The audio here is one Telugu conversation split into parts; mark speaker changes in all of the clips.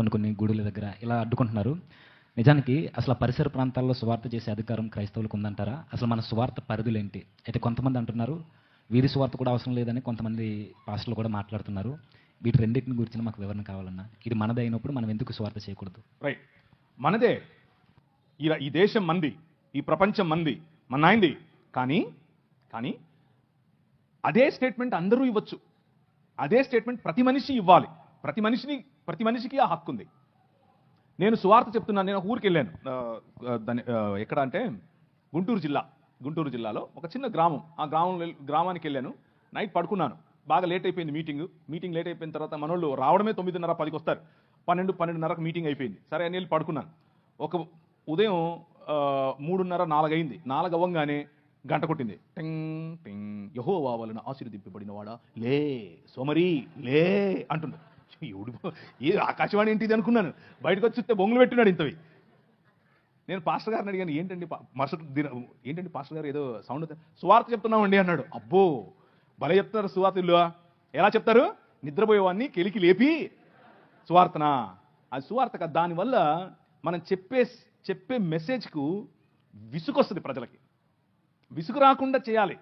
Speaker 1: కొన్ని కొన్ని గుడుల దగ్గర ఇలా అడ్డుకుంటున్నారు. నిజానికి అసలు పరిసర ప్రాంతాల్లో సువార్త చేసే అధికారం క్రైస్తవులకు ఉందంటారా? అసలు మన సువార్త పరిధులేంటి? అయితే కొంతమంది అంటున్నారు, వీధి సువార్త కూడా అవసరం లేదని కొంతమంది పాస్టర్లు కూడా మాట్లాడుతున్నారు. వీటి రెండింటిని గురించి మాకు వివరణ కావాలన్నా. ఇది మనదే అయినప్పుడు మనం ఎందుకు సువార్త చేయకూడదు?
Speaker 2: రైట్, మనదే. ఈ దేశం మంది, ఈ ప్రపంచం మంది, మన నాయంది. కానీ కానీ అదే స్టేట్మెంట్ అందరూ ఇవ్వచ్చు. అదే స్టేట్మెంట్ ప్రతి మనిషి ఇవ్వాలి. ప్రతి మనిషికి ఆ హక్కు ఉంది. నేను సువార్త చెప్తున్నాను. నేను ఒక ఊరికి వెళ్ళాను. ఎక్కడ అంటే గుంటూరు జిల్లాలో ఒక చిన్న గ్రామం. ఆ గ్రామానికి వెళ్ళాను. నైట్ పడుకున్నాను. బాగా లేట్ అయిపోయింది మీటింగ్ లేట్ అయిపోయిన తర్వాత మనోళ్ళు రావడమే 9:30, 10కి వస్తారు. 12:30కి మీటింగ్ అయిపోయింది. సరే అని వెళ్ళి పడుకున్నాను. ఒక ఉదయం 3:30, 4 అయింది. 4 అవ్వగానే గంట కొట్టింది. టింగ్ టింగ్. యెహోవా వలన ఆశీర్వదింపబడిన వాడా లే సోమరి లే అంటుండు. ఏ ఆకాశవాణి ఏంటి ఇది అనుకున్నాను. బయటకు వచ్చి చూస్తే బొంగులు పెట్టినాడు ఇంతవి. నేను పాస్టర్ గారిని అడిగాను, ఏంటండి ఏంటండి పాస్టర్ గారు ఏదో సౌండ్, సువార్త చెప్తున్నామండి అన్నాడు. అబ్బో భలే చెప్తున్నారు సువార్తలు. ఎలా చెప్తారు? నిద్రపోయేవాడిని కెలికి లేపి సువార్తనా? అది సువార్త కాదు. దానివల్ల మనం చెప్పే మెసేజ్కు విసుగొస్తుంది. ప్రజలకి విసుగు రాకుండా చేయాలి.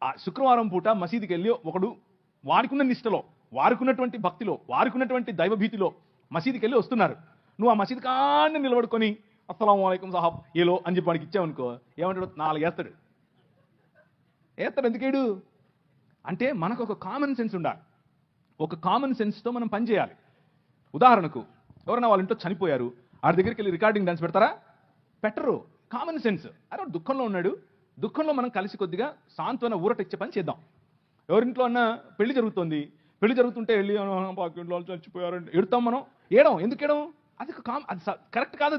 Speaker 2: ఆ శుక్రవారం పూట మసీదుకి వెళ్ళి ఒకడు వారికున్న నిష్టలో, వారికున్నటువంటి భక్తిలో, వారికున్నటువంటి దైవభీతిలో మసీదుకి వెళ్ళి వస్తున్నారు. నువ్వు ఆ మసీదు కాన్ని నిలబడుకొని అస్సలాము అలైకుం సాహబ్ ఏలో అని చెప్పి వాడికి ఇచ్చావనుకో, ఏమంటాడు? 4 వేస్తాడు. ఎందుకేడు అంటే మనకు ఒక కామన్ సెన్స్ ఉండాలి. ఒక కామన్ సెన్స్తో మనం పనిచేయాలి. ఉదాహరణకు ఎవరైనా వాళ్ళ ఇంట్లో చనిపోయారు, వాడి దగ్గరికి వెళ్ళి రికార్డింగ్ డాన్స్ పెడతారా? పెట్టరు. Common sense. అరే దుఃఖంలో ఉన్నాడు, దుఃఖంలో మనం కలిసి కొద్దిగా సాంత్వన ఊరట ఇచ్చే పని చేద్దాం. ఎవరింట్లో అన్నా పెళ్లి జరుగుతుంటే వెళ్ళి ఇంట్లో చచ్చిపోయారంటే ఎడతాం మనం. ఎందుకు ఏడం? అది కరెక్ట్ కాదు.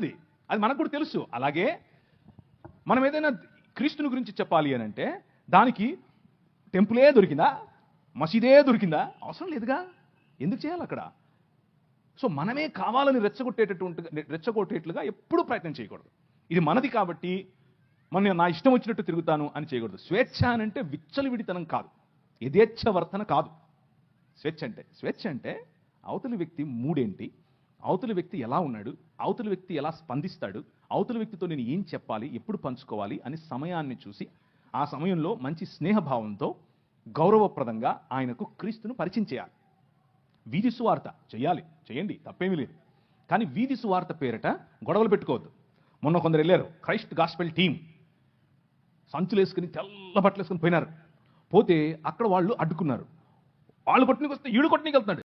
Speaker 2: అది మనకు కూడా తెలుసు. అలాగే మనం ఏదైనా క్రీస్తుని గురించి చెప్పాలి అని అంటే దానికి టెంపులే దొరికిందా, మసీదే దొరికిందా? అవసరం లేదుగా. ఎందుకు చేయాలి అక్కడ? సో మనమే కావాలని రెచ్చగొట్టేట్లుగా ఎప్పుడూ ప్రయత్నం చేయకూడదు. ఇది మనది కాబట్టి నా ఇష్టం వచ్చినట్టు తిరుగుతాను అని చేయకూడదు. స్వేచ్ఛ అంటే విచ్చలవిడితనం కాదు, యథేచ్ఛవర్తన కాదు. స్వేచ్ఛ అంటే అవతలి వ్యక్తి మూడేంటి, అవతలి వ్యక్తి ఎలా ఉన్నాడు, అవతలి వ్యక్తి ఎలా స్పందిస్తాడు, అవతలి వ్యక్తితో నేను ఏం చెప్పాలి, ఎప్పుడు పంచుకోవాలి అని సమయాన్ని చూసి ఆ సమయంలో మంచి స్నేహభావంతో గౌరవప్రదంగా ఆయనకు క్రీస్తును పరిచయం చేయాలి. వీధి సువార్త చేయండి, తప్పేమీ లేదు. కానీ వీధి సువార్త పేరిట గొడవలు పెట్టుకోవద్దు. మొన్న కొందరు వెళ్ళారు, క్రైస్ట్ గాస్పెల్ టీమ్, సంచులు వేసుకుని తెల్ల బట్టలు వేసుకుని పోయినారు. పోతే అక్కడ వాళ్ళు అడ్డుకున్నారు. వాళ్ళు కొట్టనికి వస్తే ఈడు కొట్టనికి వెళ్తున్నాడు.